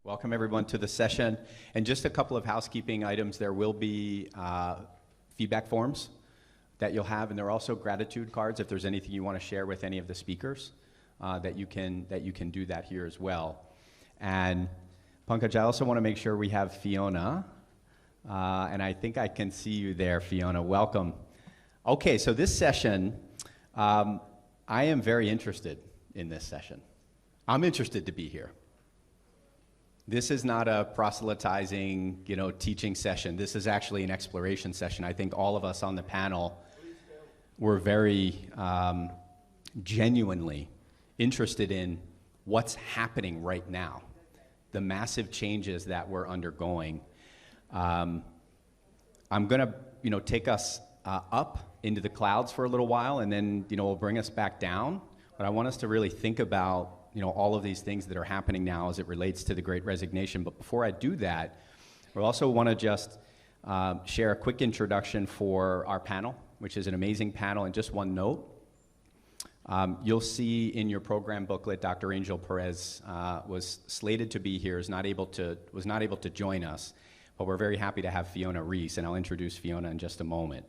Welcome everyone to the session. And just a couple of housekeeping items. There will be feedback forms that you'll have, and there are also gratitude cards if there's anything you want to share with any of the speakers, that you can do that here as well. And Pankaj, I also want to make sure we have Fiona, and I think I can see you there, Fiona. Welcome. Okay, so this session, I am very interested in this session. I'm interested to be here. This is not a proselytizing, teaching session. This is actually an exploration session. I think all of us on the panel were very genuinely interested in what's happening right now, the massive changes that we're undergoing. I'm going to, take us up into the clouds for a little while, and then, we'll bring us back down. But I want us to really think about all of these things that are happening now as it relates to the Great Resignation. But before I do that, we also want to just share a quick introduction for our panel, which is an amazing panel. And just one note, you'll see in your program booklet, Dr. Angel Perez was slated to be here, was not able to join us, but we're very happy to have Fiona Reese, and I'll introduce Fiona in just a moment.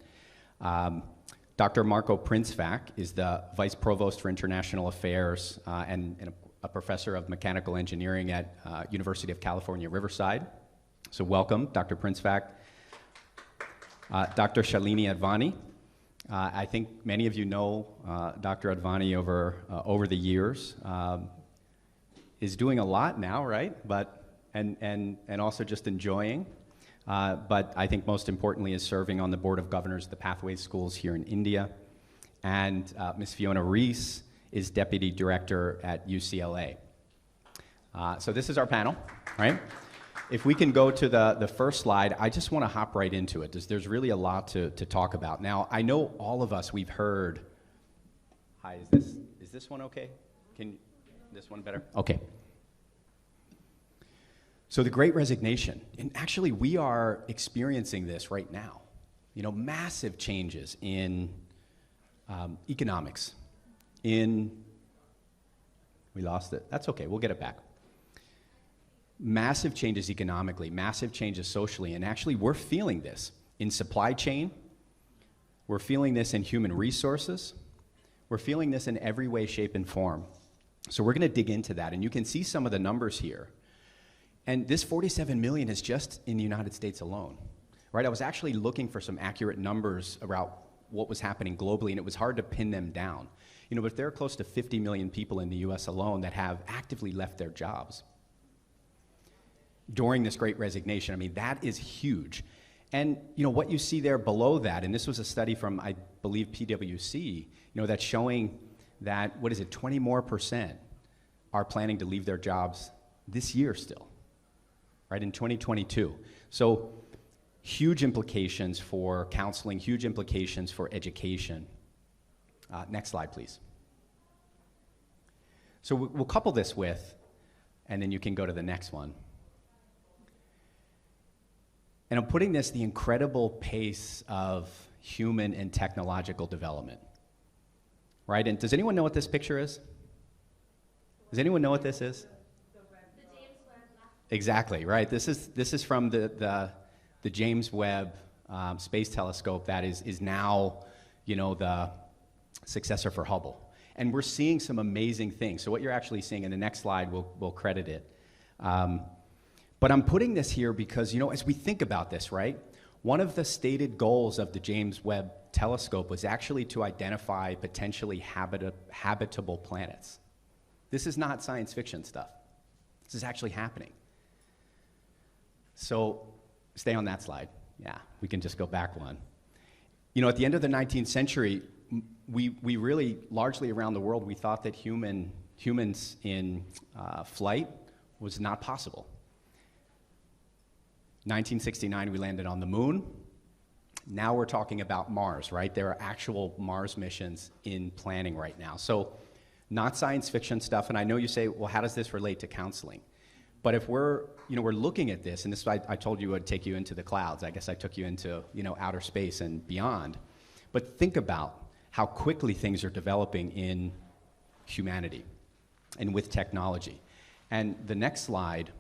Dr. Marco Prinsvac is the Vice Provost for International Affairs and a professor of mechanical engineering at University of California, Riverside. So welcome, Dr. Prinsvac. Dr. Shalini Advani. I think many of you know Dr. Advani over the years. Is doing a lot now, right? And also just enjoying. But I think most importantly is serving on the Board of Governors of the Pathways Schools here in India. And Ms. Fiona Reese is Deputy Director at UCLA. So this is our panel, right? If we can go to the first slide, I just want to hop right into it. There's really a lot to talk about. Now, I know all of us, we've heard, hi, is this one okay? This one better? Okay. So the Great Resignation, and actually we are experiencing this right now. Massive changes in economics, we lost it. That's okay, we'll get it back. Massive changes economically, massive changes socially, and actually we're feeling this in supply chain, we're feeling this in human resources, we're feeling this in every way, shape, and form. So we're gonna dig into that, and you can see some of the numbers here. And this 47 million is just in the United States alone, right? I was actually looking for some accurate numbers about what was happening globally, and it was hard to pin them down. But there are close to 50 million people in the US alone that have actively left their jobs during this Great Resignation. I mean, that is huge. And what you see there below that, and this was a study from, I believe, PwC, that's showing that, 20% more are planning to leave their jobs this year still. Right, in 2022. So huge implications for counseling, huge implications for education. Next slide, please. So we'll couple this with, and then you can go to the next one. And I'm putting this, the incredible pace of human and technological development. Right, and does anyone know what this picture is? Does anyone know what this is? Exactly, right. This is from the James Webb Space Telescope that is now, the successor for Hubble. And we're seeing some amazing things. So what you're actually seeing in the next slide, we'll credit it. But I'm putting this here because, as we think about this, right, one of the stated goals of the James Webb Telescope was actually to identify potentially habitable planets. This is not science fiction stuff. This is actually happening. So stay on that slide. Yeah, we can just go back one. At the end of the 19th century, we really, largely around the world, we thought that humans in flight was not possible. 1969, we landed on the moon. Now we're talking about Mars, right? There are actual Mars missions in planning right now. So not science fiction stuff, and I know you say, well, how does this relate to counseling? But if we're looking at this, and this I told you I'd take you into the clouds. I guess I took you into, outer space and beyond. But think about how quickly things are developing in humanity and with technology. And the next slide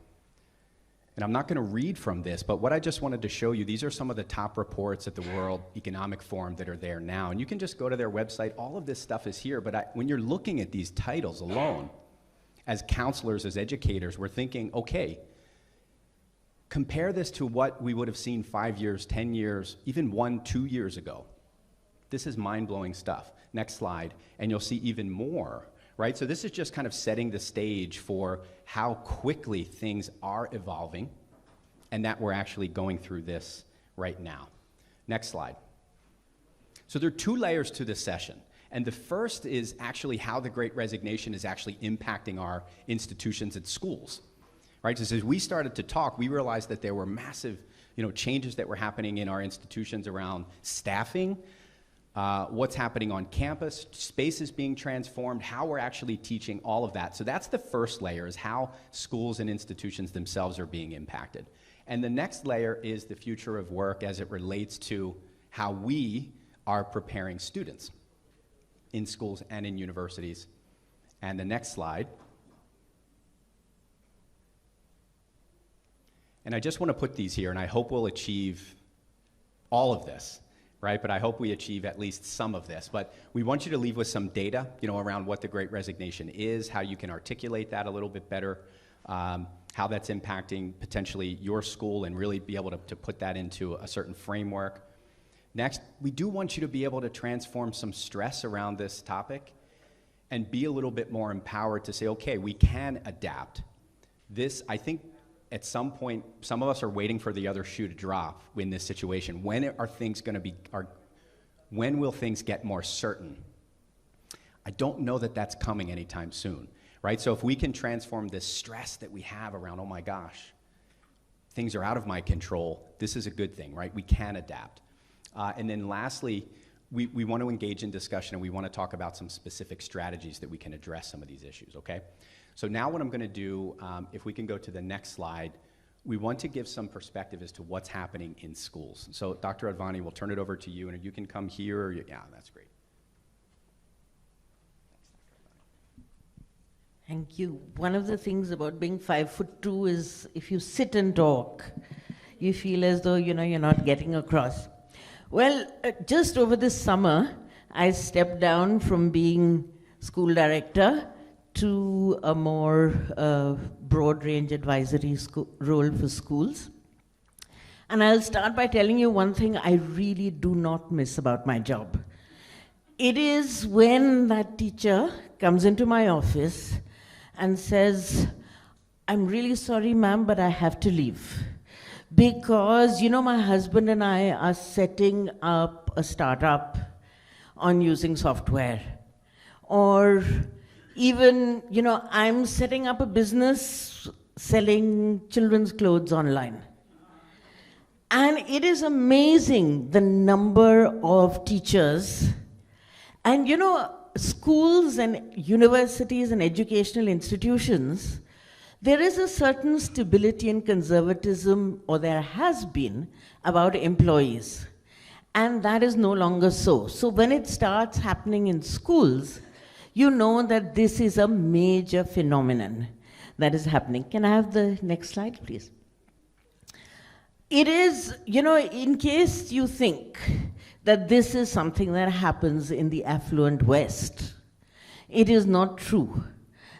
And I'm not going to read from this, but what I just wanted to show you, these are some of the top reports at the World Economic Forum that are there now. And you can just go to their website. All of this stuff is here. But when you're looking at these titles alone, as counselors, as educators, we're thinking, okay, compare this to what we would have seen 5 years, 10 years, even 1, 2 years ago. This is mind-blowing stuff. Next slide. And you'll see even more. Right? So this is just kind of setting the stage for how quickly things are evolving and that we're actually going through this right now. Next slide. So there are 2 layers to this session. And the first is actually how the Great Resignation is actually impacting our institutions and schools. Right? So as we started to talk, we realized that there were massive, changes that were happening in our institutions around staffing, what's happening on campus, spaces being transformed, how we're actually teaching, all of that. So that's the first layer, is how schools and institutions themselves are being impacted. And the next layer is the future of work as it relates to how we are preparing students in schools and in universities. And the next slide. And I just want to put these here, and I hope we'll achieve all of this. Right? But I hope we achieve at least some of this. But we want you to leave with some data, around what the Great Resignation is, how you can articulate that a little bit better, how that's impacting potentially your school, and really be able to put that into a certain framework. Next, we do want you to be able to transform some stress around this topic and be a little bit more empowered to say, okay, we can adapt. This, I think, at some point, some of us are waiting for the other shoe to drop in this situation. When are things going to be, when will things get more certain? I don't know that that's coming anytime soon, right? So if we can transform this stress that we have around, oh my gosh, things are out of my control, this is a good thing, right? We can adapt. And then lastly, we want to engage in discussion, and we want to talk about some specific strategies that we can address some of these issues, okay? So now what I'm going to do, if we can go to the next slide, we want to give some perspective as to what's happening in schools. So Dr. Advani, we'll turn it over to you, and you can come here. Or yeah, that's great. Thank you. One of the things about being 5'2" is if you sit and talk, you feel as though you're not getting across. Well, just over this summer, I stepped down from being school director to a more broad-range advisory role for schools. And I'll start by telling you one thing I really do not miss about my job. It is when that teacher comes into my office and says, "I'm really sorry, ma'am, but I have to leave. Because, my husband and I are setting up a startup on using software." Or even, I'm setting up a business selling children's clothes online. And it is amazing the number of teachers. And schools and universities and educational institutions, there is a certain stability and conservatism, or there has been, about employees. And that is no longer so. So when it starts happening in schools, you know that this is a major phenomenon that is happening. Can I have the next slide, please? It is, in case you think that this is something that happens in the affluent West, it is not true.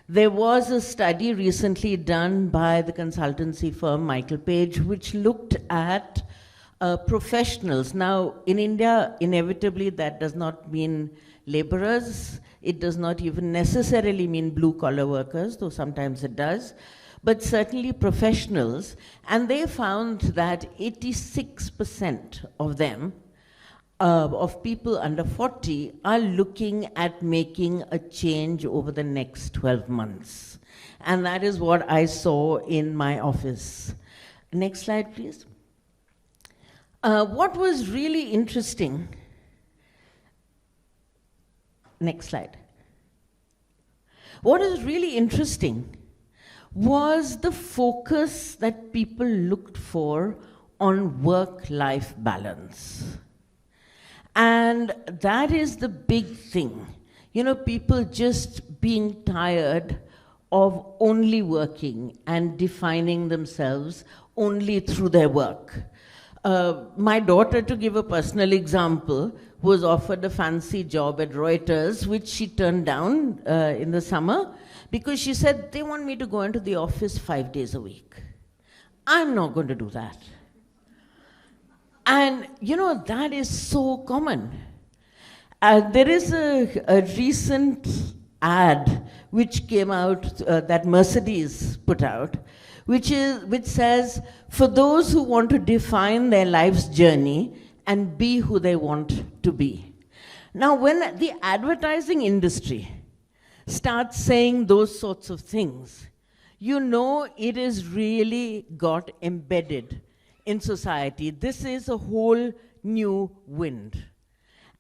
There was a study recently done by the consultancy firm Michael Page, which looked at professionals. Now, in India, inevitably, that does not mean laborers. It does not even necessarily mean blue-collar workers, though sometimes it does, but certainly professionals. And they found that 86% of them, of people under 40, are looking at making a change over the next 12 months. And that is what I saw in my office. Next slide, please. What was really interesting, next slide. What is really interesting was the focus that people looked for on work-life balance. And that is the big thing. People just being tired of only working and defining themselves only through their work. My daughter, to give a personal example, was offered a fancy job at Reuters, which she turned down in the summer because she said, they want me to go into the office 5 days a week. I'm not going to do that. And, you know, that is so common. There is a recent ad which came out that Mercedes put out, which says, for those who want to define their life's journey and be who they want to be. Now, when the advertising industry starts saying those sorts of things, you know it is really got embedded in society. This is a whole new wind.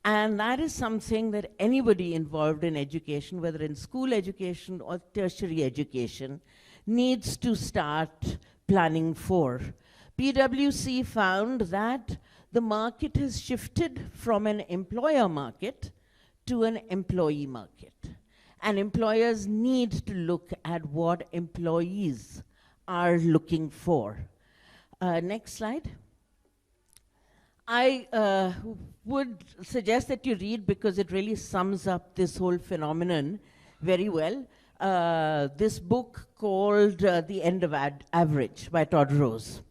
And that is something that anybody involved in education, whether in school education or tertiary education, needs to start planning for. PwC found that the market has shifted from an employer market to an employee market. And employers need to look at what employees are looking for. Next slide. I would suggest that you read, because it really sums up this whole phenomenon very well. This book called The End of Average by Todd Rose.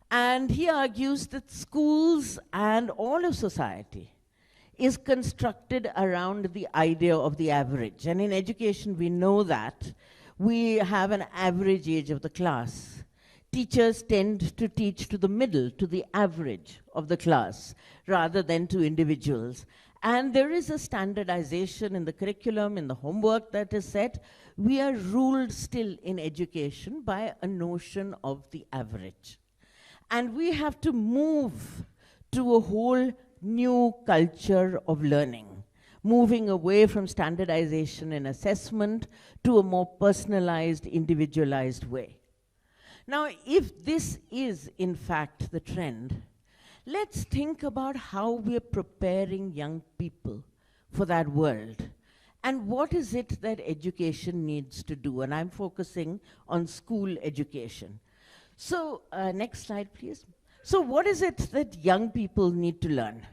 And he argues that schools and all of society is constructed around the idea of the average. And in education, we know that we have an average age of the class. Teachers tend to teach to the middle, to the average of the class, rather than to individuals. And there is a standardization in the curriculum, in the homework that is set. We are ruled still in education by a notion of the average. And we have to move to a whole new culture of learning, moving away from standardization and assessment to a more personalized, individualized way. Now, if this is, in fact, the trend, let's think about how we're preparing young people for that world. And what is it that education needs to do? And I'm focusing on school education. So, next slide, please. So what is it that young people need to learn?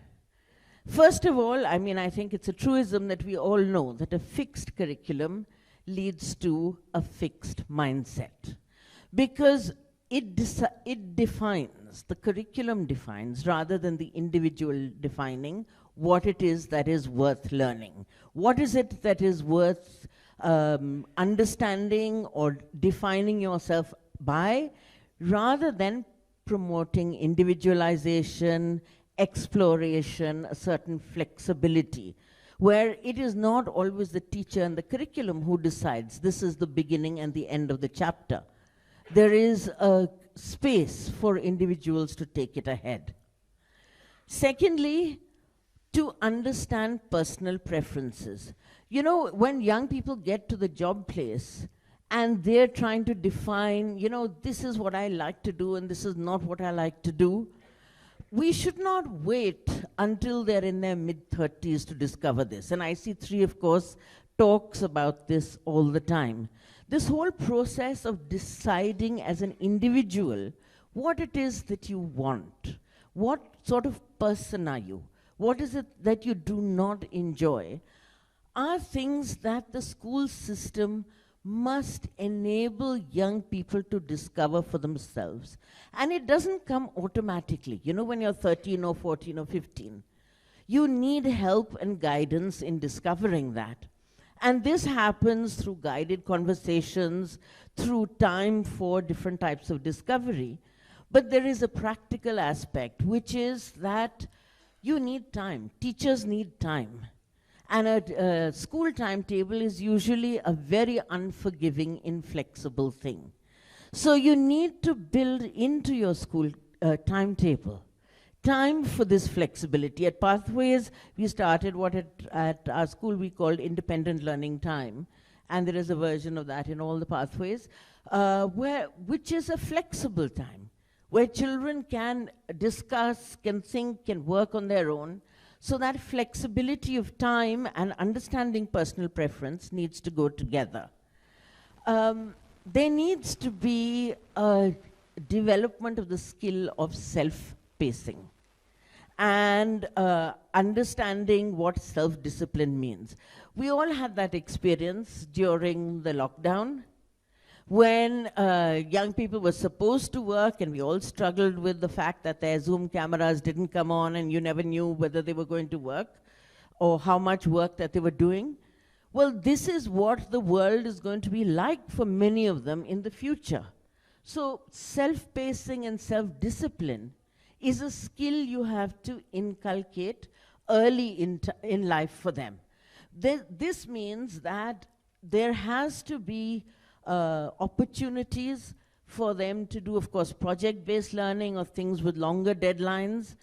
First of all, I mean, I think it's a truism that we all know that a fixed curriculum leads to a fixed mindset. Because it defines, the curriculum defines, rather than the individual defining, what it is that is worth learning. What is it that is worth understanding or defining yourself by, rather than promoting individualization, exploration, a certain flexibility, where it is not always the teacher and the curriculum who decides this is the beginning and the end of the chapter. There is a space for individuals to take it ahead. Secondly, to understand personal preferences. You know, when young people get to the job place and they're trying to define, you know, this is what I like to do and this is not what I like to do, we should not wait until they're in their mid-30s to discover this. And IC3, of course, talks about this all the time. This whole process of deciding as an individual what it is that you want, what sort of person are you, what is it that you do not enjoy, are things that the school system must enable young people to discover for themselves. And it doesn't come automatically. You know, when you're 13 or 14 or 15, you need help and guidance in discovering that. And this happens through guided conversations, through time for different types of discovery. But there is a practical aspect, which is that you need time. Teachers need time. And a school timetable is usually a very unforgiving, inflexible thing. So you need to build into your school timetable time for this flexibility. At Pathways, we started what at our school we called independent learning time. And there is a version of that in all the pathways, which is a flexible time, where children can discuss, can think, can work on their own. So that flexibility of time and understanding personal preference needs to go together. There needs to be a development of the skill of self-pacing and understanding what self-discipline means. We all had that experience during the lockdown when young people were supposed to work, and we all struggled with the fact that their Zoom cameras didn't come on and you never knew whether they were going to work or how much work that they were doing. Well, this is what the world is going to be like for many of them in the future. So self-pacing and self-discipline is a skill you have to inculcate early in life for them. This means that there has to be opportunities for them to do, of course, project-based learning or things with longer deadlines,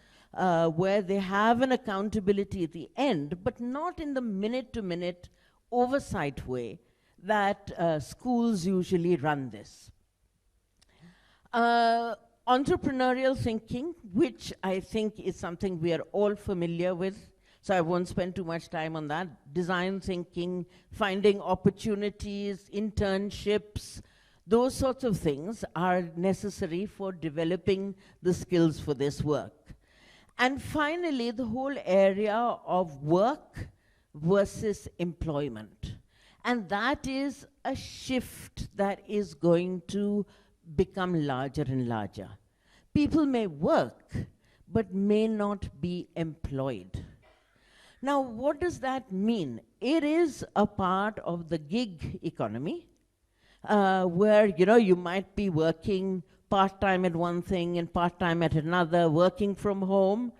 where they have an accountability at the end, but not in the minute-to-minute oversight way that schools usually run this. Entrepreneurial thinking, which I think is something we are all familiar with, so I won't spend too much time on that. Design thinking, finding opportunities, internships, those sorts of things are necessary for developing the skills for this work. And finally, the whole area of work versus employment. And that is a shift that is going to become larger and larger. People may work, but may not be employed. Now, what does that mean? It is a part of the gig economy, where you might be working part-time at one thing and part-time at another, working from home.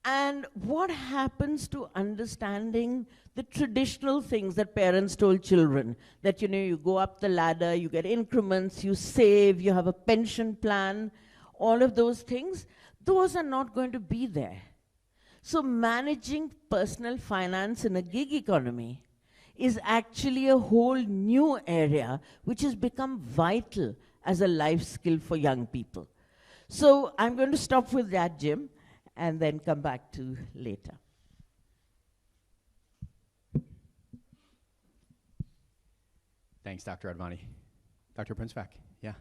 And what happens to understanding the traditional things that parents told children? That, you go up the ladder, you get increments, you save, you have a pension plan, all of those things, those are not going to be there. So managing personal finance in a gig economy is actually a whole new area which has become vital as a life skill for young people. So I'm going to stop with that, Jim, and then come back to later. Thanks, Dr. Advani. Dr. Prinsvack, yeah.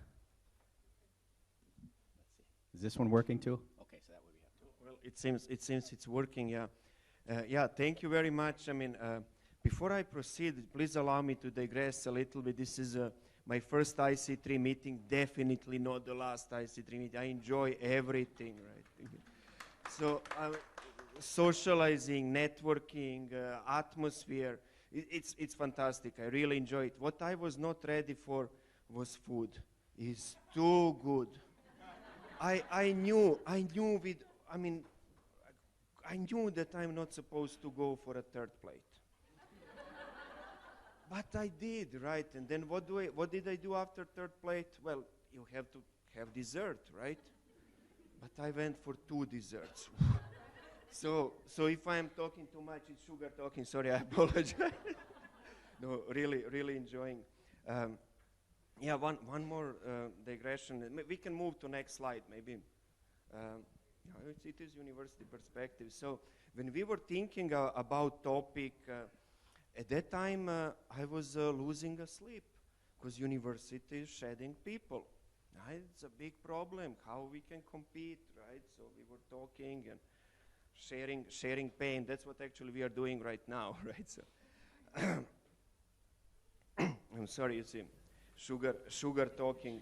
Is this one working too? Okay, so that way we have to. Well, it seems it's working, yeah. Yeah, thank you very much. I mean, before I proceed, please allow me to digress a little bit. This is my first IC3 meeting, definitely not the last IC3 meeting. I enjoy everything, right? So socializing, networking, atmosphere, it's fantastic. I really enjoy it. What I was not ready for was food. It's too good. I knew that I'm not supposed to go for a third plate. But I did, right? And then what did I do after third plate? Well, you have to have dessert, right? But I went for 2 desserts. So if I'm talking too much, it's sugar talking. Sorry, I apologize. No, really enjoying. Yeah, one more digression. We can move to next slide, maybe. It is university perspective. So when we were thinking about topic, at that time I was losing sleep because university is shedding people. Right? It's a big problem, how we can compete, right? So we were talking and sharing pain. That's what actually we are doing right now, right? So I'm sorry, you see, sugar talking.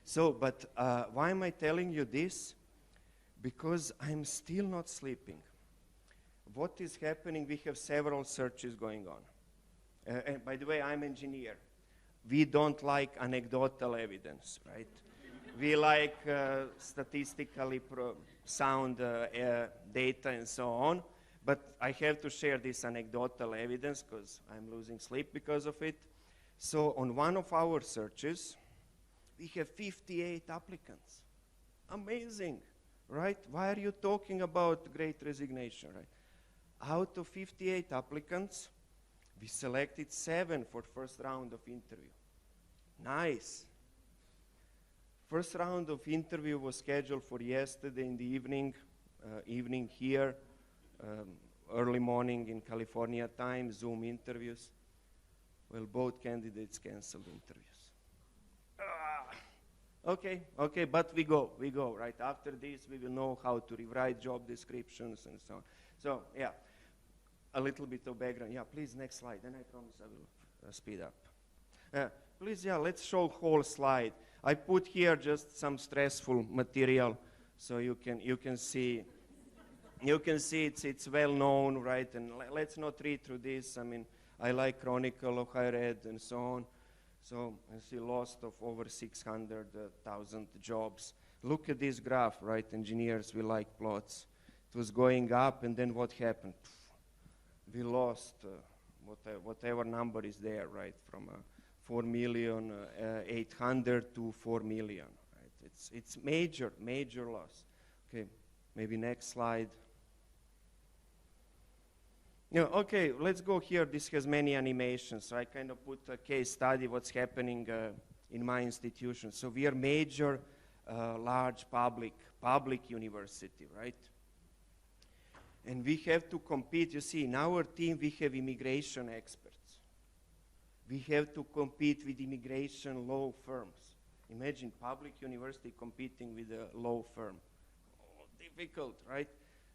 So, but why am I telling you this? Because I'm still not sleeping. What is happening? We have several searches going on. And by the way, I'm an engineer. We don't like anecdotal evidence, right? We like statistically sound data and so on. But I have to share this anecdotal evidence because I'm losing sleep because of it. So on one of our searches, we have 58 applicants. Amazing, right? Why are you talking about Great Resignation, right? Out of 58 applicants, we selected 7 for first round of interview. Nice. First round of interview was scheduled for yesterday in the evening here, early morning in California time, Zoom interviews. Well, both candidates canceled interviews. Okay, but we go, right? After this, we will know how to rewrite job descriptions and so on. So, yeah, a little bit of background. Yeah, please, next slide, then I promise I will speed up. Please, yeah, let's show whole slide. I put here just some stressful material so you can see. You can see it's well known, right? And let's not read through this. I mean, I like Chronicle of Higher Ed and so on. So I see loss of over 600,000 jobs. Look at this graph, right? Engineers, we like plots. It was going up, and then what happened? We lost whatever number is there, right? From 4,800,000 to 4 million, right? It's major loss. Okay, maybe next slide. Yeah, okay, let's go here. This has many animations. So I kind of put a case study what's happening in my institution. So we are major, large public university, right? And we have to compete. You see, in our team, we have immigration experts. We have to compete with immigration law firms. Imagine public university competing with a law firm. Oh, difficult, right?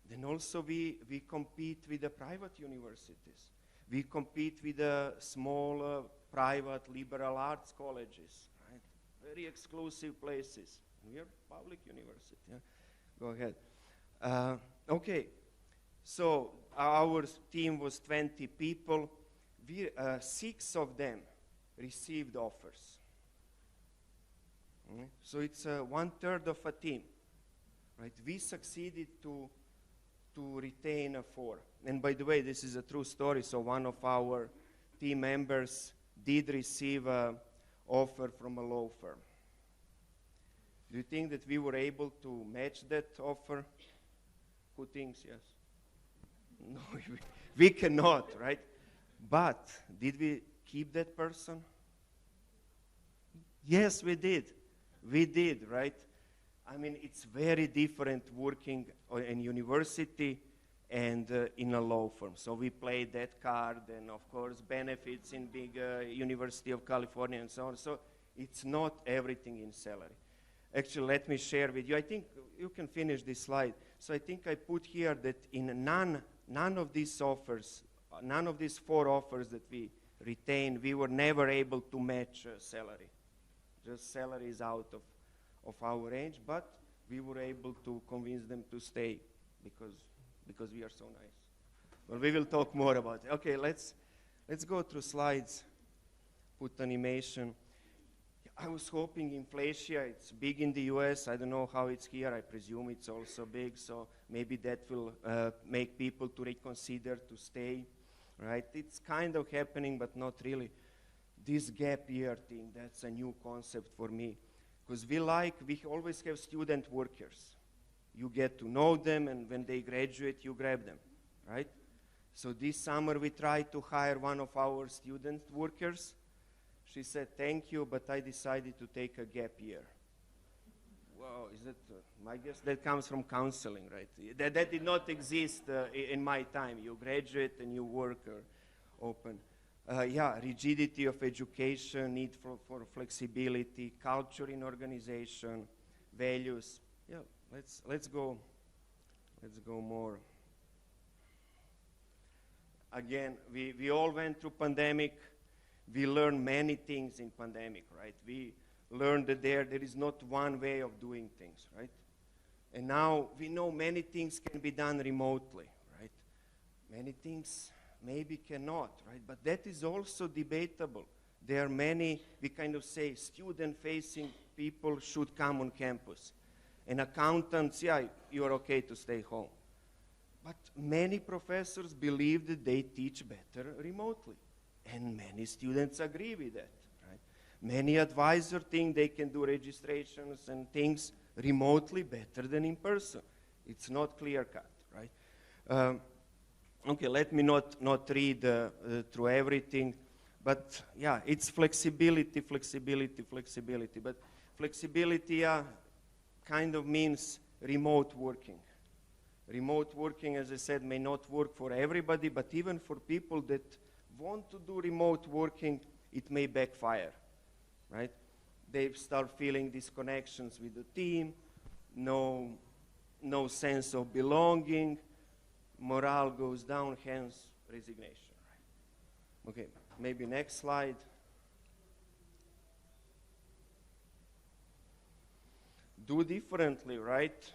Then also we compete with the private universities. We compete with the small private liberal arts colleges, right? Very exclusive places. We are public university. Yeah? Go ahead. Okay, so our team was 20 people. 6 of them received offers. So it's 1/3 of a team, right? We succeeded to retain 4. And by the way, this is a true story. So one of our team members did receive an offer from a law firm. Do you think that we were able to match that offer? Who thinks yes? No, we cannot, right? But did we keep that person? Yes, we did. We did, right? I mean, it's very different working in university and in a law firm. So we played that card, and of course benefits in big University of California and so on. So it's not everything in salary. Actually, let me share with you. I think you can finish this slide. So I think I put here that in none of these offers, none of these 4 offers that we retained, we were never able to match salary. Just salary is out of our range, but we were able to convince them to stay because we are so nice. Well, we will talk more about it. Okay, let's go through slides. Put animation. I was hoping inflation, it's big in the US. I don't know how it's here. I presume it's also big, so maybe that will make people to reconsider to stay, right? It's kind of happening, but not really. This gap year thing, that's a new concept for me. Because we always have student workers. You get to know them, and when they graduate, you grab them, right? So this summer, we tried to hire one of our student workers. She said, thank you, but I decided to take a gap year. Wow, is that, I guess that comes from counseling, right? That did not exist in my time. You graduate and you work open. Rigidity of education, need for flexibility, culture in organization, values. Yeah, let's go more. Again, we all went through pandemic. We learned many things in pandemic, right? We learned that there is not one way of doing things, right? And now we know many things can be done remotely, right? Many things maybe cannot, right? But that is also debatable. There are many, we kind of say, student-facing people should come on campus. And accountants, yeah, you're okay to stay home. But many professors believe that they teach better remotely. And many students agree with that, right? Many advisors think they can do registrations and things remotely better than in person. It's not clear-cut, right? Okay, let me not read through everything, but yeah, it's flexibility. But flexibility kind of means remote working. Remote working, as I said, may not work for everybody, but even for people that want to do remote working, it may backfire, right? They start feeling disconnections with the team, no sense of belonging, morale goes down, hence resignation. Okay, maybe next slide. Do differently, right?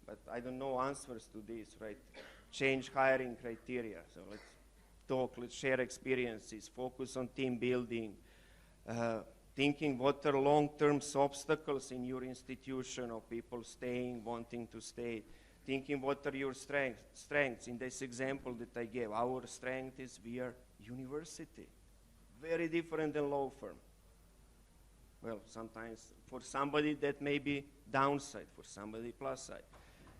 But I don't know answers to this, right? Change hiring criteria. So let's talk, let's share experiences, focus on team building, thinking what are long-term obstacles in your institution of people staying, wanting to stay, thinking what are your strengths. In this example that I gave, our strength is we are university, very different than law firm. Well, sometimes for somebody that may be downside, for somebody plus side.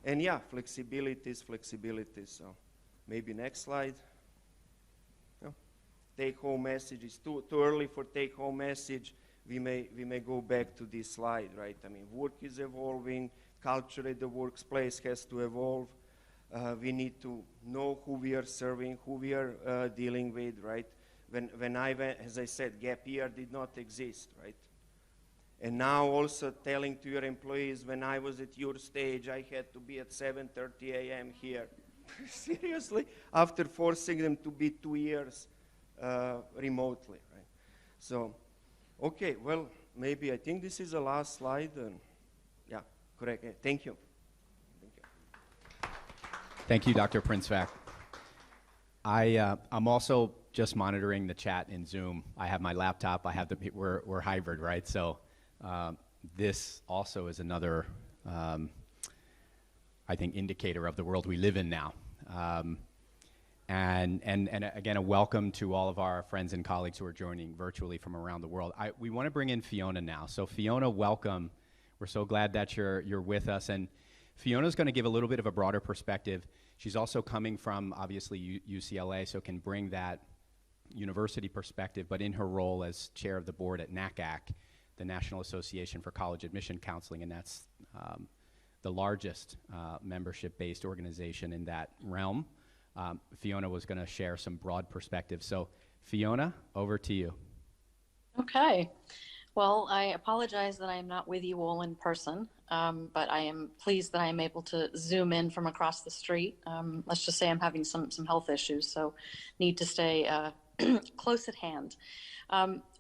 And yeah, flexibility is flexibility. So maybe next slide. No. Take-home message is too early for take-home message. We may go back to this slide, right? I mean, work is evolving. Culture at the workplace has to evolve. We need to know who we are serving, who we are dealing with, right? When I went, as I said, gap year did not exist, right? And now also telling to your employees, when I was at your stage, I had to be at 7:30 a.m. here. Seriously? After forcing them to be 2 years remotely, right? So, okay, well, maybe I think this is the last slide. And yeah, correct. Thank you. Thank you. Thank you, Dr. Prinsvac. I'm also just monitoring the chat in Zoom. I have my laptop. I have we're hybrid, right? So this also is another, I think, indicator of the world we live in now. And again, a welcome to all of our friends and colleagues who are joining virtually from around the world. We want to bring in Fiona now. So Fiona, welcome. We're so glad that you're with us. And Fiona's going to give a little bit of a broader perspective. She's also coming from, obviously, UCLA, so can bring that university perspective, but in her role as chair of the board at NACAC, the National Association for College Admission Counseling, and that's the largest membership-based organization in that realm. Fiona was going to share some broad perspective. So Fiona, over to you. Okay. Well, I apologize that I am not with you all in person, but I am pleased that I am able to Zoom in from across the street. Let's just say I'm having some health issues, so need to stay close at hand.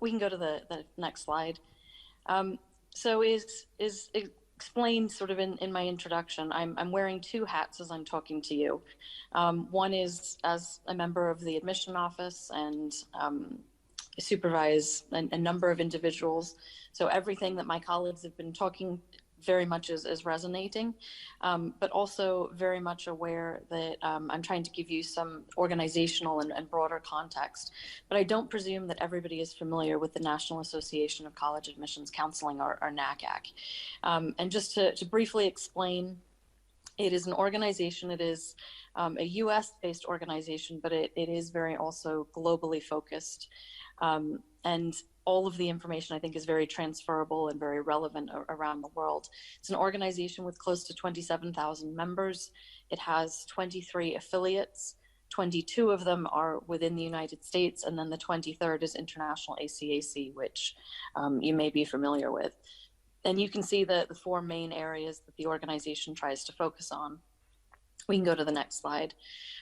We can go to the next slide. So is explained sort of in my introduction, I'm wearing two hats as I'm talking to you. One is as a member of the admission office and supervise a number of individuals. So everything that my colleagues have been talking very much is resonating, but also very much aware that I'm trying to give you some organizational and broader context. But I don't presume that everybody is familiar with the National Association of College Admissions Counseling, or NACAC. And just to briefly explain, it is an organization. It is a US-based organization, but it is very also globally focused. And all of the information, I think, is very transferable and very relevant around the world. It's an organization with close to 27,000 members. It has 23 affiliates. 22 of them are within the United States, and then the 23rd is International ACAC, which you may be familiar with. And you can see the four main areas that the organization tries to focus on. We can go to the next slide.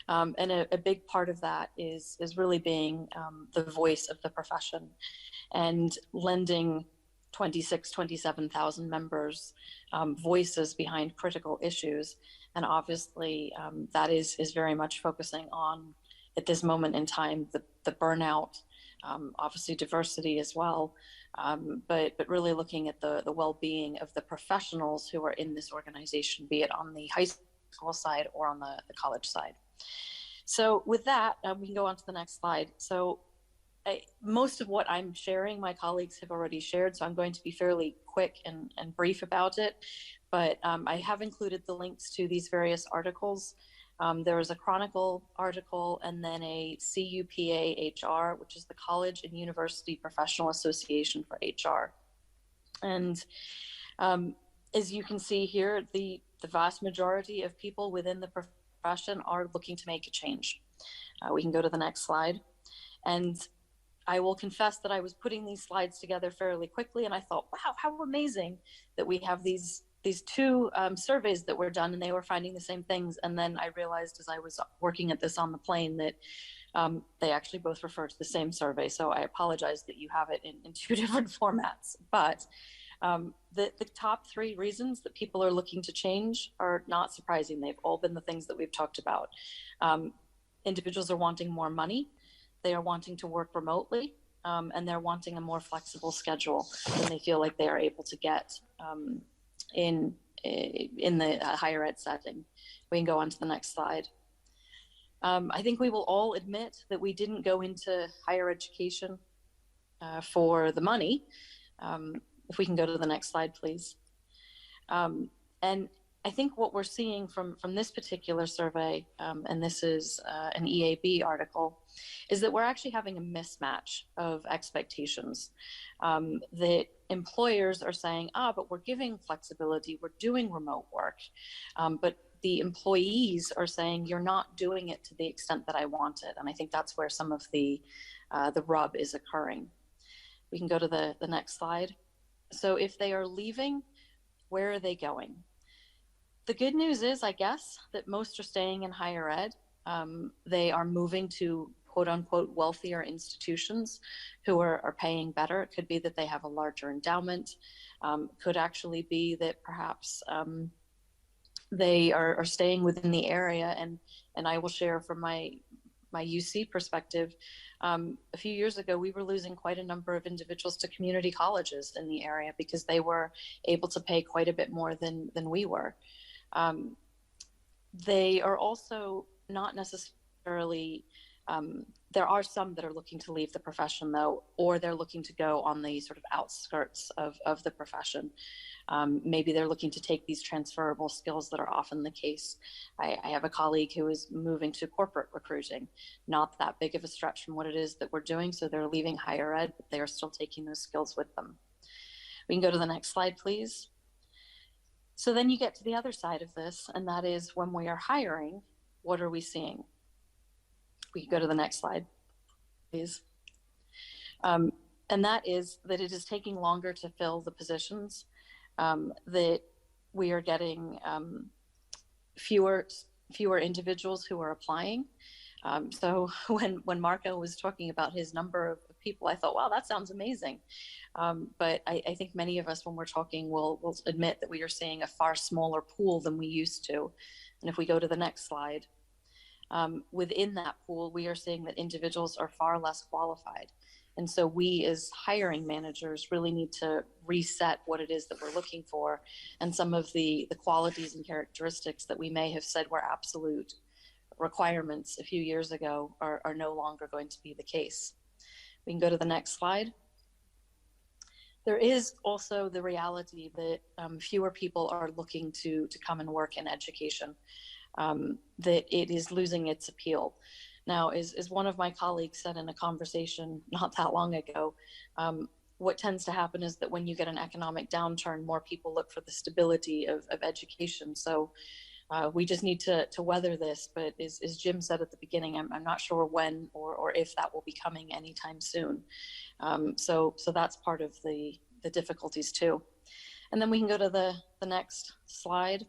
And a big part of that is really being the voice of the profession and lending 27,000 members voices behind critical issues. And obviously that is very much focusing on, at this moment in time, the burnout, obviously diversity as well, but really looking at the well-being of the professionals who are in this organization, be it on the high school side or on the college side. So with that, we can go on to the next slide. So most of what I'm sharing, my colleagues have already shared, so I'm going to be fairly quick and brief about it. But I have included the links to these various articles. There was a Chronicle article and then a CUPA-HR, which is the College and University Professional Association for HR. And as you can see here, the vast majority of people within the profession are looking to make a change. We can go to the next slide. And I will confess that I was putting these slides together fairly quickly, and I thought, wow, how amazing that we have these two surveys that were done, and they were finding the same things. And then I realized as I was working at this on the plane that they actually both refer to the same survey. So I apologize that you have it in two different formats. But the top three reasons that people are looking to change are not surprising. They've all been the things that we've talked about. Individuals are wanting more money. They are wanting to work remotely, and they're wanting a more flexible schedule than they feel like they are able to get in the higher ed setting. We can go on to the next slide. I think we will all admit that we didn't go into higher education for the money. If we can go to the next slide, please. And I think what we're seeing from this particular survey, and this is an EAB article, is that we're actually having a mismatch of expectations. That employers are saying, but we're giving flexibility, we're doing remote work, but the employees are saying, you're not doing it to the extent that I want it. And I think that's where some of the rub is occurring. We can go to the next slide. So if they are leaving, where are they going? The good news is, I guess, that most are staying in higher ed. They are moving to quote unquote wealthier institutions who are paying better. It could be that they have a larger endowment. Could actually be that perhaps they are staying within the area. And I will share from my UC perspective. A few years ago, we were losing quite a number of individuals to community colleges in the area because they were able to pay quite a bit more than we were. They are also not necessarily, there are some that are looking to leave the profession though, or they're looking to go on the sort of outskirts of the profession. Maybe they're looking to take these transferable skills that are often the case. I have a colleague who is moving to corporate recruiting, not that big of a stretch from what it is that we're doing. So they're leaving higher ed, but they are still taking those skills with them. We can go to the next slide, please. So then you get to the other side of this, and that is when we are hiring, what are we seeing? We can go to the next slide, please. And that is that it is taking longer to fill the positions, that we are getting fewer individuals who are applying. So when Marco was talking about his number of people, I thought, wow, that sounds amazing. But I think many of us, when we're talking, will admit that we are seeing a far smaller pool than we used to. And if we go to the next slide, within that pool, we are seeing that individuals are far less qualified. And so we as hiring managers really need to reset what it is that we're looking for. And some of the qualities and characteristics that we may have said were absolute requirements a few years ago are no longer going to be the case. We can go to the next slide. There is also the reality that fewer people are looking to come and work in education, that it is losing its appeal. Now, as one of my colleagues said in a conversation not that long ago, what tends to happen is that when you get an economic downturn, more people look for the stability of education. So we just need to weather this. But as Jim said at the beginning, I'm not sure when or if that will be coming anytime soon. So that's part of the difficulties too. And then we can go to the next slide.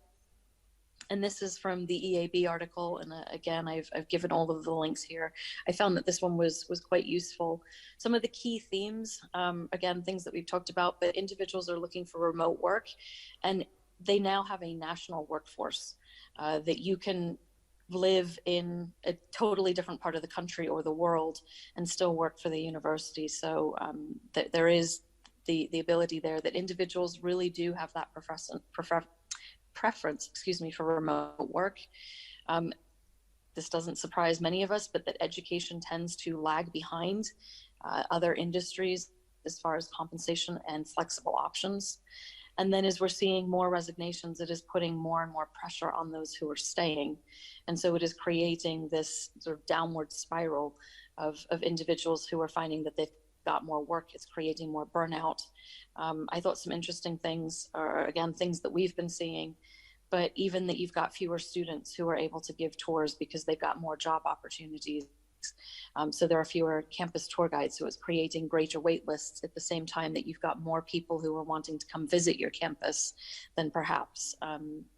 And this is from the EAB article. And again, I've given all of the links here. I found that this one was quite useful. Some of the key themes, again, things that we've talked about, but individuals are looking for remote work, and they now have a national workforce that you can live in a totally different part of the country or the world and still work for the university. So there is the ability there that individuals really do have that preference, for remote work. This doesn't surprise many of us, but that education tends to lag behind other industries as far as compensation and flexible options. And then as we're seeing more resignations, it is putting more and more pressure on those who are staying. And so it is creating this sort of downward spiral of individuals who are finding that they've got more work. It's creating more burnout. I thought some interesting things are, again, things that we've been seeing, but even that you've got fewer students who are able to give tours because they've got more job opportunities. So there are fewer campus tour guides. So it's creating greater wait lists at the same time that you've got more people who are wanting to come visit your campus than perhaps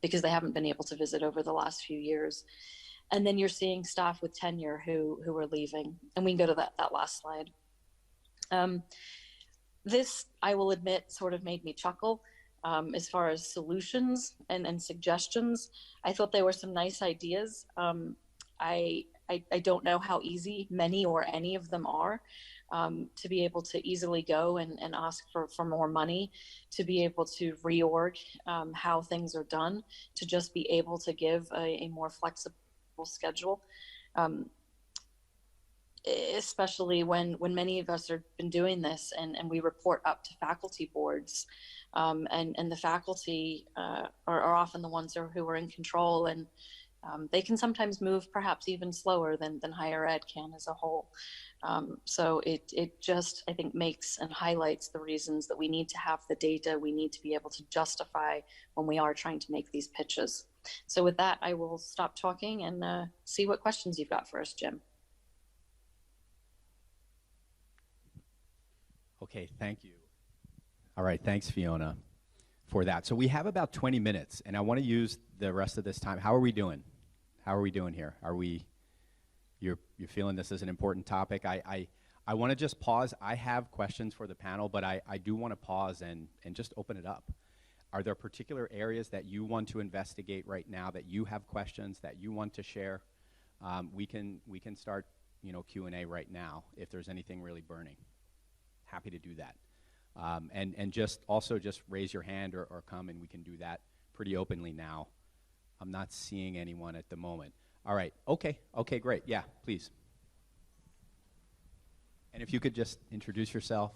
because they haven't been able to visit over the last few years. And then you're seeing staff with tenure who are leaving. And we can go to that last slide. This, I will admit, sort of made me chuckle as far as solutions and suggestions. I thought there were some nice ideas. I don't know how easy many or any of them are. To be able to easily go and ask for more money, to be able to reorg how things are done, to just be able to give a more flexible schedule. Especially when many of us have been doing this and we report up to faculty boards, and the faculty are often the ones who are in control, and they can sometimes move perhaps even slower than higher ed can as a whole. So it just, I think, makes and highlights the reasons that we need to have the data, we need to be able to justify when we are trying to make these pitches. So with that, I will stop talking and see what questions you've got for us, Jim. Okay, thank you. All right, thanks, Fiona, for that. So we have about 20 minutes, and I want to use the rest of this time. How are we doing? How are we doing here? You're feeling this is an important topic? I want to just pause. I have questions for the panel, but I do want to pause and just open it up. Are there particular areas that you want to investigate right now, that you have questions that you want to share? We can start, Q&A right now if there's anything really burning. Happy to do that. And just raise your hand or come, and we can do that pretty openly now. I'm not seeing anyone at the moment. All right, okay, great, yeah, please. And if you could just introduce yourself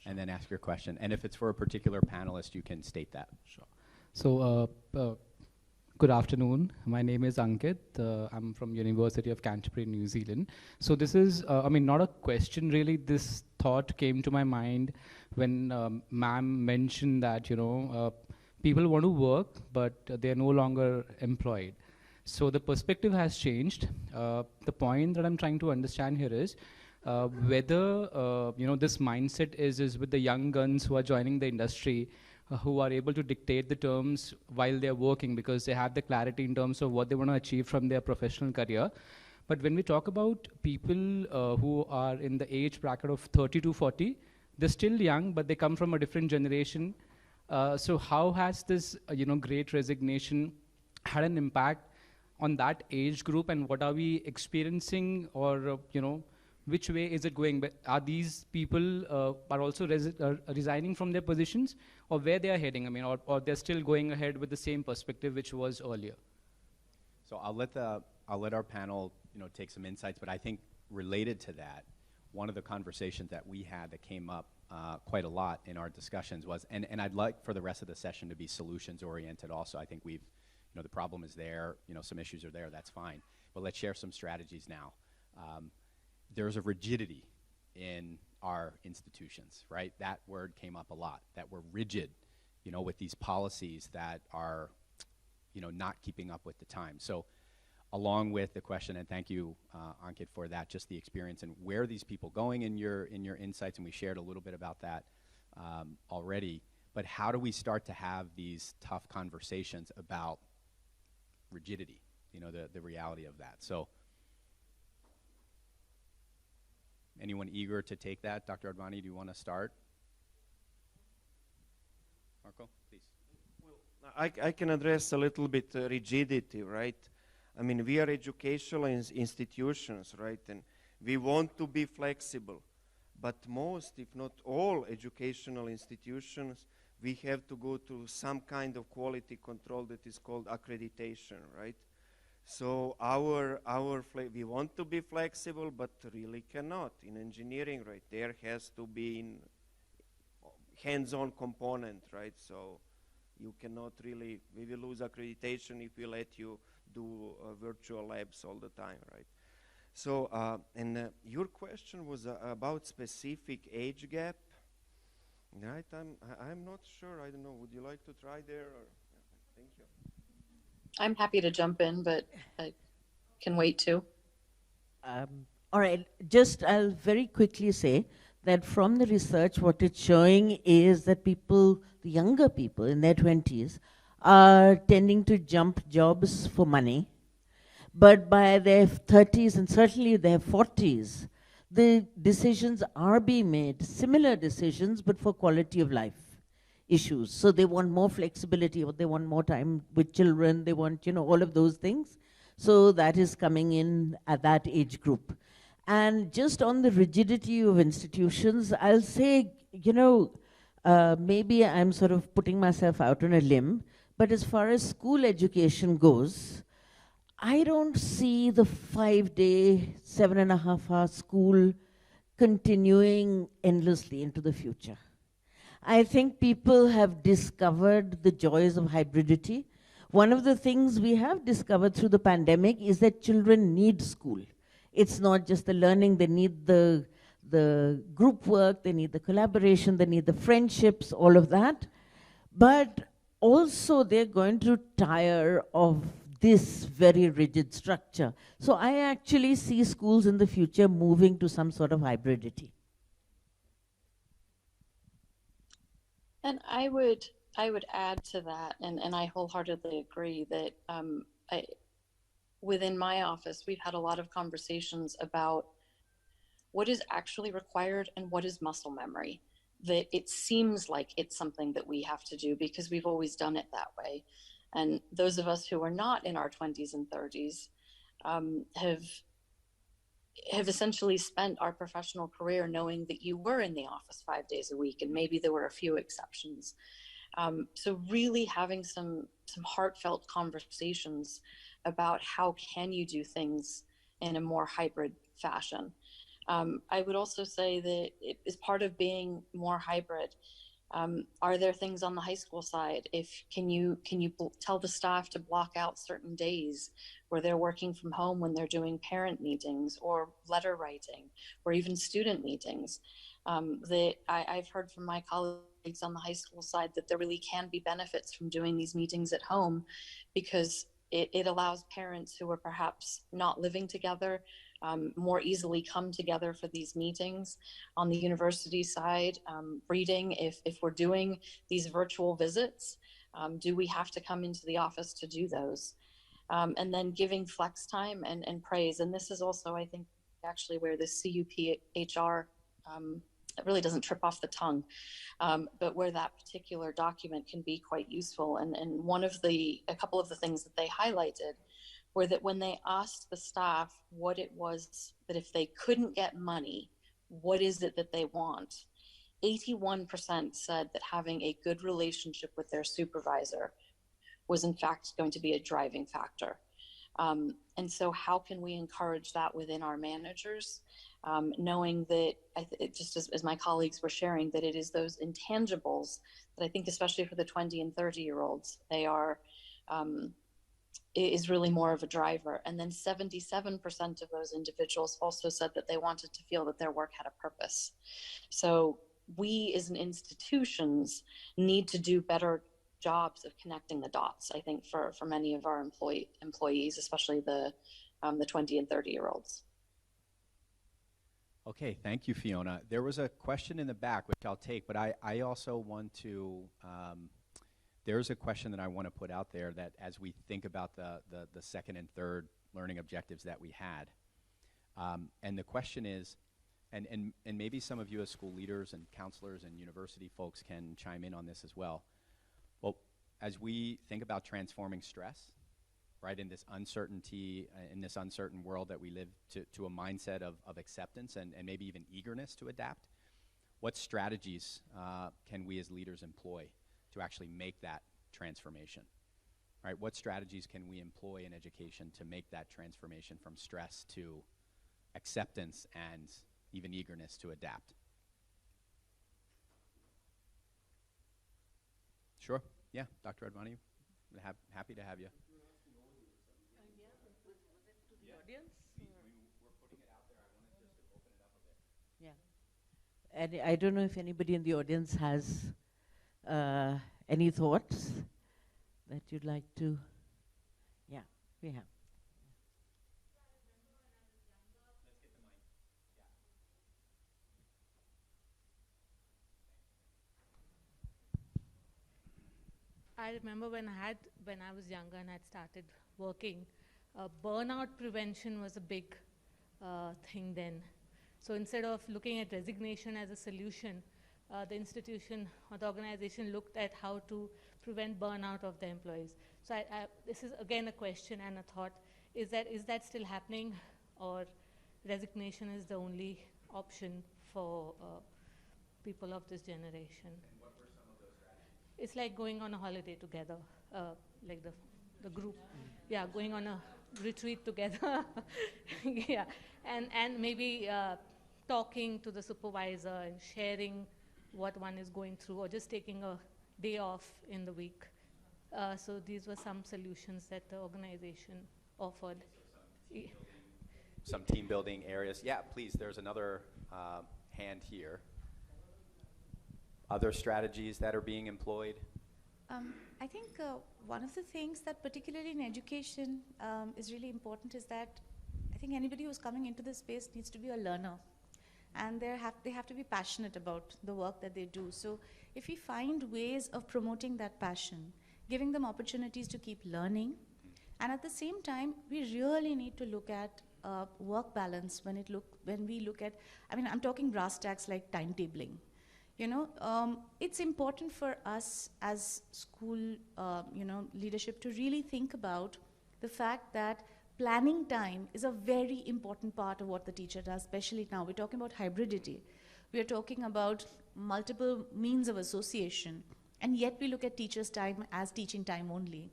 and then ask your question. And if it's for a particular panelist, you can state that. Sure. So, good afternoon. My name is Ankit. I'm from University of Canterbury, New Zealand. So this is, not a question really. This thought came to my mind when ma'am mentioned that, people want to work, but they're no longer employed. So the perspective has changed. The point that I'm trying to understand here is whether, this mindset is with the young guns who are joining the industry, who are able to dictate the terms while they're working because they have the clarity in terms of what they want to achieve from their professional career. But when we talk about people who are in the age bracket of 30 to 40, they're still young, but they come from a different generation. So how has this, Great Resignation had an impact on that age group, and what are we experiencing, or, which way is it going? But are these people are also resigning from their positions, or where they are heading? Or they're still going ahead with the same perspective which was earlier? So I'll let our panel, take some insights. But I think related to that, one of the conversations that we had that came up quite a lot in our discussions was, and I'd like for the rest of the session to be solutions oriented. Also, I think we've, the problem is there. Some issues are there. That's fine. But let's share some strategies now. There's a rigidity in our institutions, right? That word came up a lot, that we're rigid, with these policies that are, not keeping up with the time. So along with the question, and thank you, Ankit, for that, just the experience and where are these people going in your insights, and we shared a little bit about that already, but how do we start to have these tough conversations about rigidity, the reality of that? So anyone eager to take that? Dr. Advani, do you want to start? Marco, please. Well, I can address a little bit rigidity, right? We are educational institutions, right? And we want to be flexible. But most, if not all, educational institutions, we have to go through some kind of quality control that is called accreditation, right? So we want to be flexible, but really cannot. In engineering, right, there has to be hands-on component, right? So you cannot really, we will lose accreditation if we let you do virtual labs all the time, right? So, your question was about specific age gap, right? I'm not sure, I don't know, would you like to try there? Or? Thank you. I'm happy to jump in, but I can wait too. All right, just I'll very quickly say that from the research, what it's showing is that people, the younger people in their 20s, are tending to jump jobs for money. But by their 30s and certainly their 40s, the decisions are being made, similar decisions, but for quality of life issues. So they want more flexibility, or they want more time with children, they want, all of those things. So that is coming in at that age group. And just on the rigidity of institutions, I'll say, maybe I'm sort of putting myself out on a limb, but as far as school education goes, I don't see the 5-day, 7.5-hour school continuing endlessly into the future. I think people have discovered the joys of hybridity. One of the things we have discovered through the pandemic is that children need school. It's not just the learning, they need the group work, they need the collaboration, they need the friendships, all of that. But also they're going to tire of this very rigid structure. So I actually see schools in the future moving to some sort of hybridity. And I would add to that, and I wholeheartedly agree that within my office, we've had a lot of conversations about what is actually required and what is muscle memory. That it seems like it's something that we have to do because we've always done it that way. And those of us who are not in our 20s and 30s have essentially spent our professional career knowing that you were in the office 5 days a week, and maybe there were a few exceptions. So really having some heartfelt conversations about how can you do things in a more hybrid fashion. I would also say that it is part of being more hybrid. Are there things on the high school side? Can you tell the staff to block out certain days where they're working from home when they're doing parent meetings or letter writing or even student meetings? That I've heard from my colleagues on the high school side that there really can be benefits from doing these meetings at home, because it allows parents who are perhaps not living together more easily come together for these meetings. On the university side, reading, if we're doing these virtual visits, do we have to come into the office to do those? And then giving flex time and praise. And this is also, I think, actually where the CUPHR, it really doesn't trip off the tongue, but where that particular document can be quite useful. And a couple of the things that they highlighted were that when they asked the staff what it was that if they couldn't get money, what is it that they want? 81% said that having a good relationship with their supervisor was in fact going to be a driving factor. And so how can we encourage that within our managers, knowing that, just as my colleagues were sharing, that it is those intangibles that I think, especially for the 20 and 30-year-olds, they are, is really more of a driver. And then 77% of those individuals also said that they wanted to feel that their work had a purpose. So we as an institutions need to do better jobs of connecting the dots, I think, for many of our employees, especially the 20 and 30-year-olds. Okay, thank you, Fiona. There was a question in the back, which I'll take, but I also want to, there's a question that I want to put out there that as we think about the second and third learning objectives that we had, and the question is, and maybe some of you as school leaders and counselors and university folks can chime in on this as well. Well, as we think about transforming stress, right, in this uncertainty, in this uncertain world that we live, to a mindset of acceptance and maybe even eagerness to adapt, what strategies can we as leaders employ to actually make that transformation? Right? What strategies can we employ in education to make that transformation from stress to acceptance and even eagerness to adapt? Sure. Yeah, Dr. Advani, happy to have you. Yeah. And I don't know if anybody in the audience has any thoughts that you'd like to. Yeah, we have. I remember when I was younger and had started working, burnout prevention was a big thing then. So instead of looking at resignation as a solution, the institution or the organization looked at how to prevent burnout of the employees. So this is again a question and a thought: is that still happening, or resignation is the only option for people of this generation? And what were some of those strategies? It's like going on a holiday together, like the group, yeah, going on a retreat together, yeah, and maybe talking to the supervisor and sharing what one is going through, or just taking a day off in the week. So these were some solutions that the organization offered. Some team building areas. Yeah, please, there's another hand here. Other strategies that are being employed? I think one of the things that particularly in education is really important is that I think anybody who's coming into this space needs to be a learner, and they have to be passionate about the work that they do. So if we find ways of promoting that passion, giving them opportunities to keep learning, and at the same time, we really need to look at work balance when we look at, I mean, I'm talking brass tacks like timetabling. You know, it's important for us as school, leadership to really think about the fact that planning time is a very important part of what the teacher does, especially now. We're talking about hybridity. We are talking about multiple means of association, and yet we look at teachers' time as teaching time only.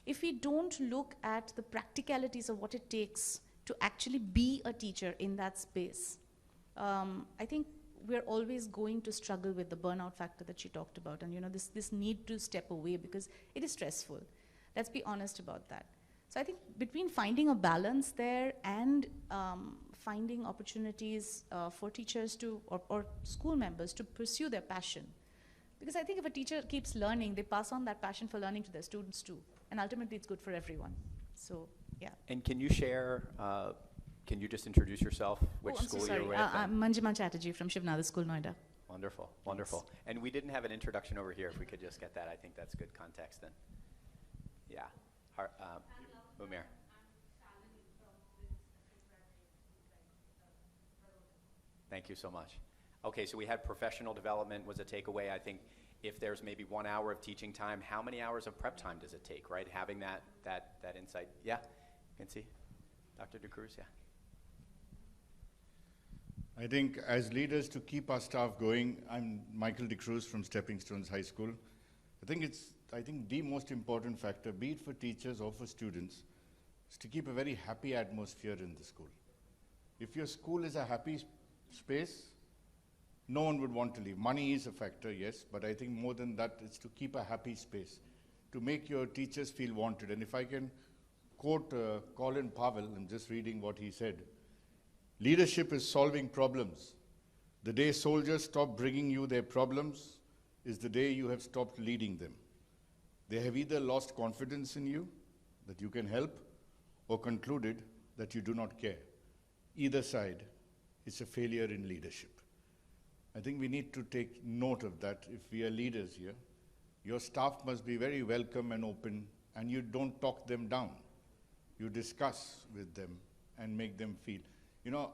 If we don't look at the practicalities of what it takes to actually be a teacher in that space, I think we're always going to struggle with the burnout factor that she talked about, and this need to step away because it is stressful. Let's be honest about that. So I think between finding a balance there and finding opportunities for teachers to, or school members to pursue their passion. Because I think if a teacher keeps learning, they pass on that passion for learning to their students too. And ultimately it's good for everyone. So, yeah. And can you share, can you just introduce yourself, which I'm school so sorry. you're with? I'm Manjima Chatterjee from Shivnada School, Noida. Wonderful, wonderful. And we didn't have an introduction over here. If we could just get that, I think that's good context then. Yeah. Umair. Thank you so much. Okay, so we had professional development was a takeaway. I think if there's maybe 1 hour of teaching time, how many hours of prep time does it take, right? Having that insight. Yeah, you can see. Dr. DeCruz, yeah. I think as leaders, to keep our staff going, I'm Michael DeCruz from Stepping Stones High School. I think the most important factor, be it for teachers or for students, is to keep a very happy atmosphere in the school. If your school is a happy space, no one would want to leave. Money is a factor, yes, but I think more than that, it's to keep a happy space, to make your teachers feel wanted. And if I can quote Colin Powell, I'm just reading what he said, leadership is solving problems. The day soldiers stop bringing you their problems is the day you have stopped leading them. They have either lost confidence in you, that you can help, or concluded that you do not care. Either side is a failure in leadership. I think we need to take note of that if we are leaders here. Your staff must be very welcome and open, and you don't talk them down. You discuss with them and make them feel. You know,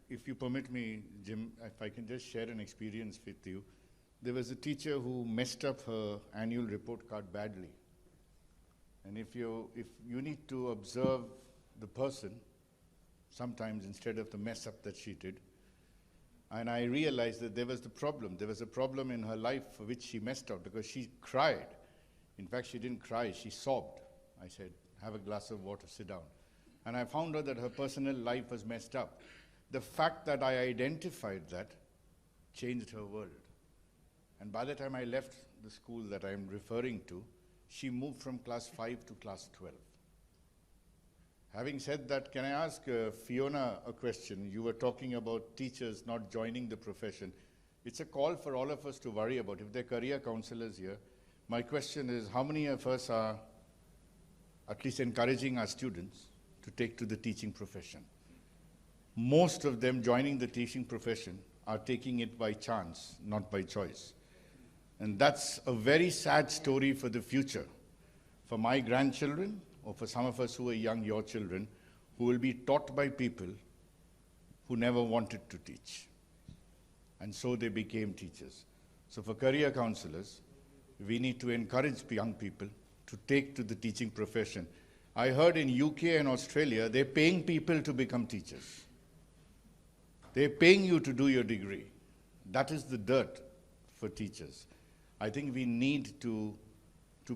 if you permit me, Jim, if I can just share an experience with you. There was a teacher who messed up her annual report card badly. And if you need to observe the person, sometimes instead of the mess up that she did, and I realized that there was the problem. There was a problem in her life for which she messed up because she cried. In fact, she didn't cry, she sobbed. I said, have a glass of water, sit down. And I found out that her personal life was messed up. The fact that I identified that changed her world. And by the time I left the school that I'm referring to, she moved from class 5 to class 12. Having said that, can I ask Fiona a question? You were talking about teachers not joining the profession. It's a call for all of us to worry about. If there are career counselors here, my question is, how many of us are at least encouraging our students to take to the teaching profession? Most of them joining the teaching profession are taking it by chance, not by choice. And that's a very sad story for the future, for my grandchildren, or for some of us who are young, your children, who will be taught by people who never wanted to teach. And so they became teachers. So for career counselors, we need to encourage young people to take to the teaching profession. I heard in UK and Australia, they're paying people to become teachers. They're paying you to do your degree. That is the dirt for teachers. I think we need to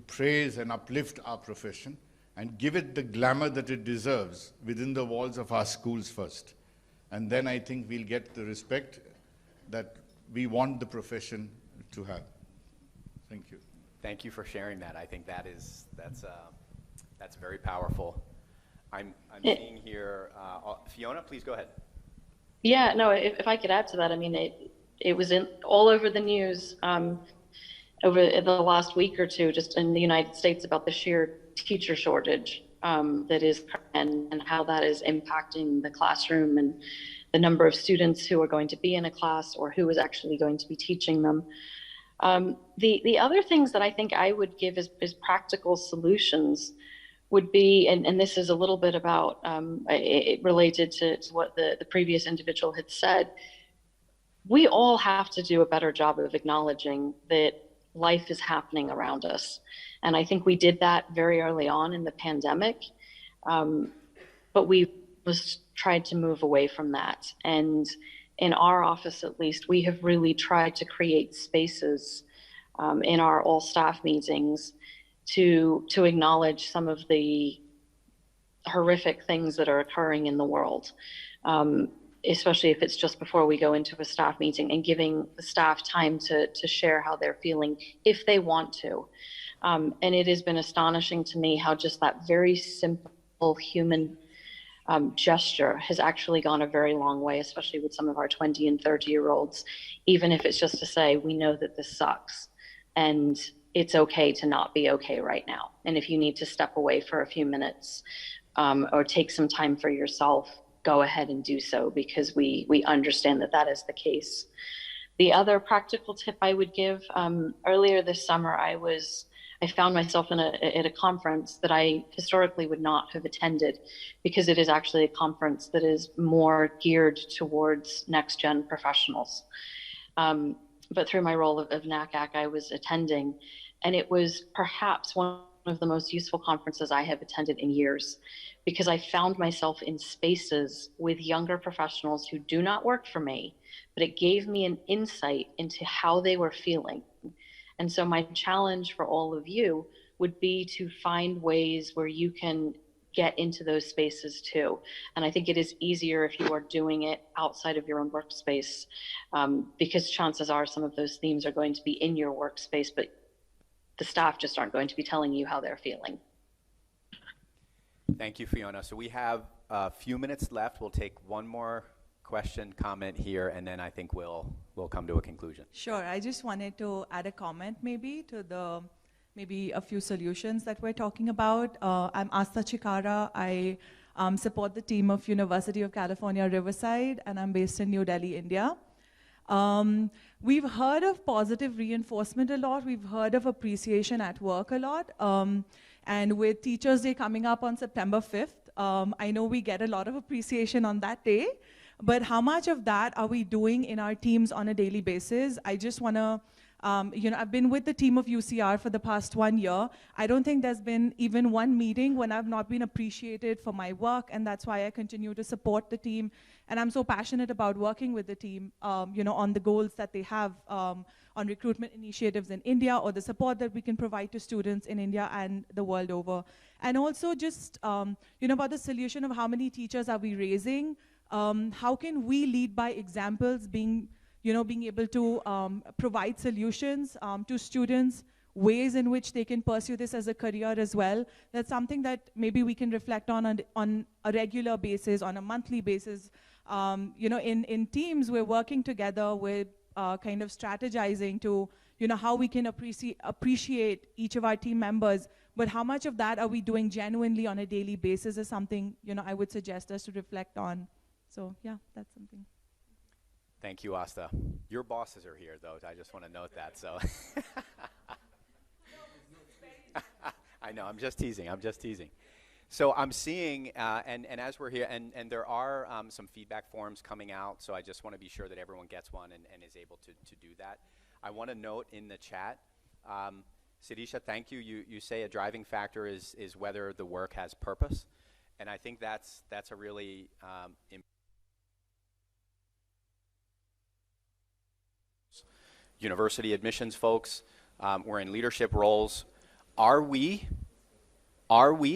praise and uplift our profession and give it the glamour that it deserves within the walls of our schools first. And then I think we'll get the respect that we want the profession to have. Thank you. Thank you for sharing that. I think that's very powerful. I'm seeing here, Fiona, please go ahead. Yeah, no, if I could add to that, I mean, it was all over the news over the last week or two, just in the United States, about the sheer teacher shortage that is, and how that is impacting the classroom and the number of students who are going to be in a class or who is actually going to be teaching them. The other things that I think I would give as practical solutions would be, and this is a little bit about related to what the previous individual had said, we all have to do a better job of acknowledging that life is happening around us. And I think we did that very early on in the pandemic, but we just tried to move away from that. And in our office, at least, we have really tried to create spaces in our all staff meetings to acknowledge some of the horrific things that are occurring in the world, especially if it's just before we go into a staff meeting, and giving the staff time to share how they're feeling if they want to. And it has been astonishing to me how just that very simple human gesture has actually gone a very long way, especially with some of our 20 and 30-year-olds, even if it's just to say, we know that this sucks and it's okay to not be okay right now. And if you need to step away for a few minutes or take some time for yourself, go ahead and do so, because we understand that that is the case. The other practical tip I would give, earlier this summer, I found myself at a conference that I historically would not have attended, because it is actually a conference that is more geared towards next-gen professionals. But through my role of NACAC, I was attending, and it was perhaps one of the most useful conferences I have attended in years, because I found myself in spaces with younger professionals who do not work for me, but it gave me an insight into how they were feeling. And so my challenge for all of you would be to find ways where you can get into those spaces too. And I think it is easier if you are doing it outside of your own workspace, because chances are some of those themes are going to be in your workspace, but the staff just aren't going to be telling you how they're feeling. Thank you, Fiona. So we have a few minutes left. We'll take one more question, comment here, and then I think we'll come to a conclusion. Sure. I just wanted to add a comment maybe to maybe a few solutions that we're talking about. I'm Asta Chikara. I support the team of University of California, Riverside, and I'm based in New Delhi, India. We've heard of positive reinforcement a lot. We've heard of appreciation at work a lot. And with Teachers' Day coming up on September 5th, I know we get a lot of appreciation on that day. But how much of that are we doing in our teams on a daily basis? I just want to, I've been with the team of UCR for the past 1 year. I don't think there's been even one meeting when I've not been appreciated for my work, and that's why I continue to support the team. And I'm so passionate about working with the team, on the goals that they have on recruitment initiatives in India, or the support that we can provide to students in India and the world over. And also just, about the solution of how many teachers are we raising. How can we lead by examples, being able to provide solutions to students, ways in which they can pursue this as a career as well? That's something that maybe we can reflect on a regular basis, on a monthly basis. In teams, we're working together with kind of strategizing to, how we can appreciate each of our team members. But how much of that are we doing genuinely on a daily basis is something, I would suggest us to reflect on. So yeah, that's something. Thank you, Asta. Your bosses are here, though. I just want to note that. So, I know. I'm just teasing. So I'm seeing, and as we're here, and there are some feedback forms coming out. So I just want to be sure that everyone gets one and is able to do that. I want to note in the chat, Siddhisha, thank you. You say a driving factor is whether the work has purpose, and I think that's a really university admissions folks. We're in leadership roles. Are we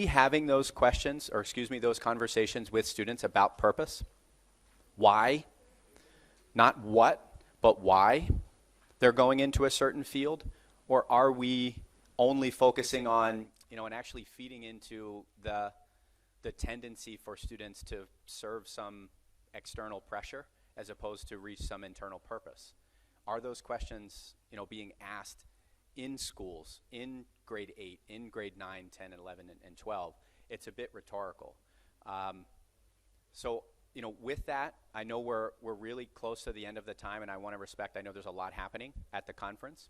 having those questions, or excuse me, those conversations with students about purpose? Why? Not what, but why they're going into a certain field? Or are we only focusing on, and actually feeding into the tendency for students to serve some external pressure as opposed to reach some internal purpose? Are those questions, being asked in schools, in grade 8, in grade 9, 10, and 11, and 12? It's a bit rhetorical. So, with that, I know we're really close to the end of the time, and I want to respect, I know there's a lot happening at the conference.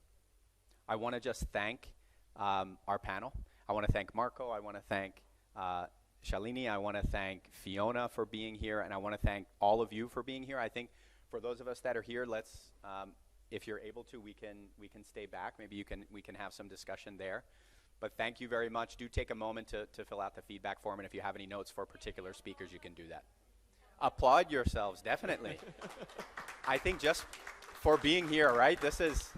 I want to just thank our panel. I want to thank Marco. I want to thank Shalini. I want to thank Fiona for being here, and I want to thank all of you for being here. I think for those of us that are here, let's, if you're able to, we can stay back. Maybe we can have some discussion there. But thank you very much. Do take a moment to fill out the feedback form, and if you have any notes for particular speakers, you can do that. Applaud yourselves, definitely. I think just for being here, right? This is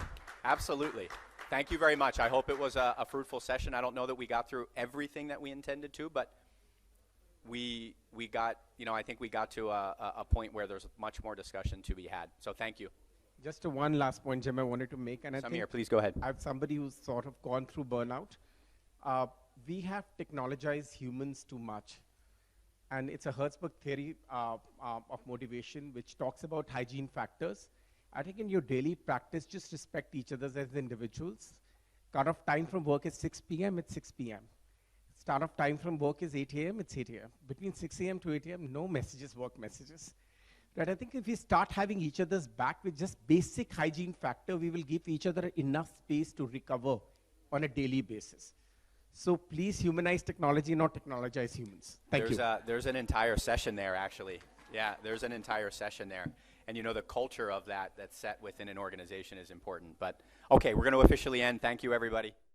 absolutely. Thank you very much. I hope it was a fruitful session. I don't know that we got through everything that we intended to, but we got, I think we got to a point where there's much more discussion to be had. So thank you. Just one last point, Jim, I wanted to make. And I Samir, please go ahead. I'm somebody who's sort of gone through burnout. We have technologized humans too much. And it's a Herzberg theory of motivation, which talks about hygiene factors. I think in your daily practice, just respect each other as individuals. Cut-off time from work is 6 p.m., it's 6 p.m. Start-off time from work is 8 a.m., it's 8 a.m. Between 6 a.m. to 8 a.m., no messages, work messages. Right, I think if we start having each other's back with just basic hygiene factor, we will give each other enough space to recover on a daily basis. So please humanize technology, not technologize humans. Thank you. There's an entire session there, actually. Yeah, there's an entire session there. And the culture of that's set within an organization is important. But okay, we're going to officially end. Thank you, everybody.